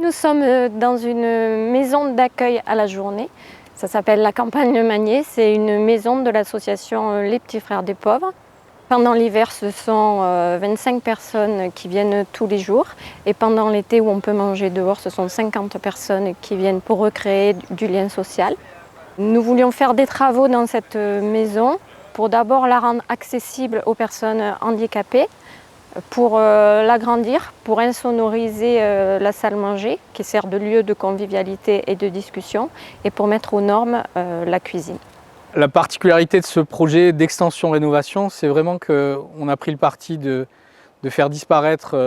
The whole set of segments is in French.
Nous sommes dans une maison d'accueil à la journée. Ça s'appelle la Campagne Magnier. C'est une maison de l'association Les Petits Frères des Pauvres. Pendant l'hiver, ce sont 25 personnes qui viennent tous les jours. Et pendant l'été, où on peut manger dehors, ce sont 50 personnes qui viennent pour recréer du lien social. Nous voulions faire des travaux dans cette maison pour d'abord la rendre accessible aux personnes handicapées, pour l'agrandir, pour insonoriser la salle manger qui sert de lieu de convivialité et de discussion et pour mettre aux normes la cuisine. La particularité de ce projet d'extension-rénovation, c'est vraiment qu'on a pris le parti de faire disparaître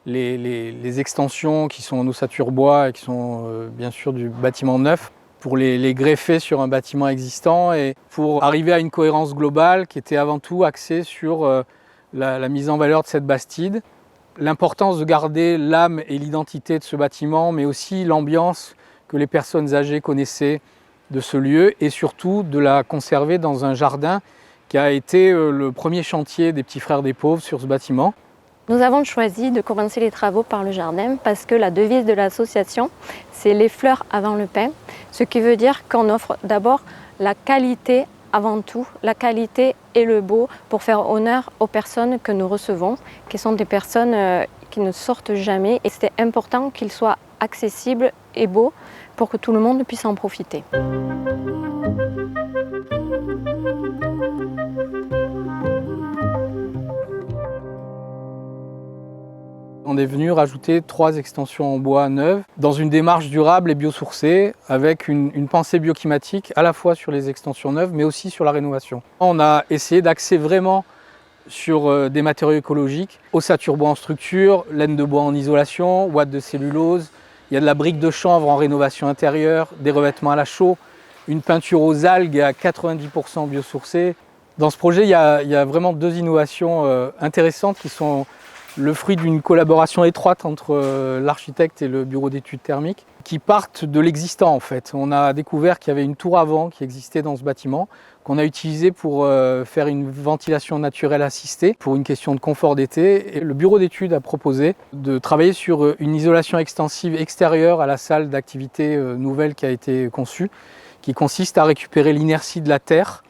les extensions qui sont en ossature bois et qui sont bien sûr du bâtiment neuf, pour les greffer sur un bâtiment existant et pour arriver à une cohérence globale qui était avant tout axée sur la mise en valeur de cette bastide. L'importance de garder l'âme et l'identité de ce bâtiment, mais aussi l'ambiance que les personnes âgées connaissaient de ce lieu et surtout de la conserver dans un jardin qui a été le premier chantier des Petits Frères des Pauvres sur ce bâtiment. Nous avons choisi de commencer les travaux par le jardin parce que la devise de l'association, c'est les fleurs avant le pain, ce qui veut dire qu'on offre d'abord la qualité avant tout, la qualité et le beau pour faire honneur aux personnes que nous recevons, qui sont des personnes qui ne sortent jamais et c'était important qu'ils soient accessibles et beaux pour que tout le monde puisse en profiter. On est venu rajouter 3 extensions en bois neuves dans une démarche durable et biosourcée avec une pensée bioclimatique à la fois sur les extensions neuves mais aussi sur la rénovation. On a essayé d'axer vraiment sur des matériaux écologiques, ossature bois en structure, laine de bois en isolation, ouate de cellulose, il y a de la brique de chanvre en rénovation intérieure, des revêtements à la chaux, une peinture aux algues à 90% biosourcée. Dans ce projet, il y a vraiment 2 innovations intéressantes qui sont le fruit d'une collaboration étroite entre l'architecte et le bureau d'études thermiques qui partent de l'existant en fait. On a découvert qu'il y avait une tour à vent qui existait dans ce bâtiment qu'on a utilisée pour faire une ventilation naturelle assistée pour une question de confort d'été. Et le bureau d'études a proposé de travailler sur une isolation extensive extérieure à la salle d'activité nouvelle qui a été conçue, qui consiste à récupérer l'inertie de la terre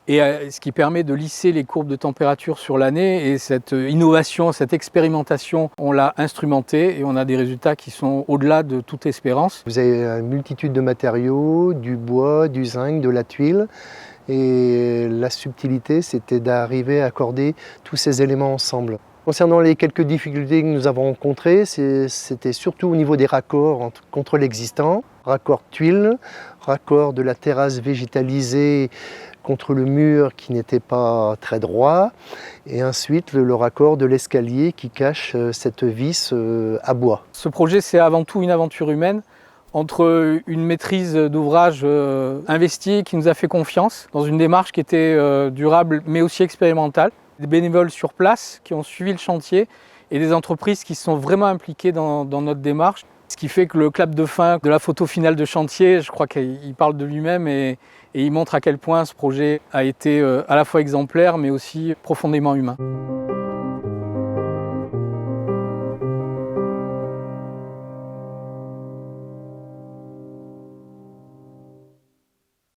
et ce qui permet de lisser les courbes de température sur l'année. Et cette innovation, cette expérimentation, on l'a instrumentée et on a des résultats qui sont au-delà de toute espérance. Vous avez une multitude de matériaux, du bois, du zinc, de la tuile. Et la subtilité, c'était d'arriver à accorder tous ces éléments ensemble. Concernant les quelques difficultés que nous avons rencontrées, c'était surtout au niveau des raccords contre l'existant. Raccord tuile, raccord de la terrasse végétalisée contre le mur qui n'était pas très droit, et ensuite le raccord de l'escalier qui cache cette vis à bois. Ce projet, c'est avant tout une aventure humaine, entre une maîtrise d'ouvrage investie qui nous a fait confiance, dans une démarche qui était durable mais aussi expérimentale, des bénévoles sur place qui ont suivi le chantier et des entreprises qui se sont vraiment impliquées dans notre démarche. Ce qui fait que le clap de fin de la photo finale de chantier, je crois qu'il parle de lui-même et il montre à quel point ce projet a été à la fois exemplaire mais aussi profondément humain.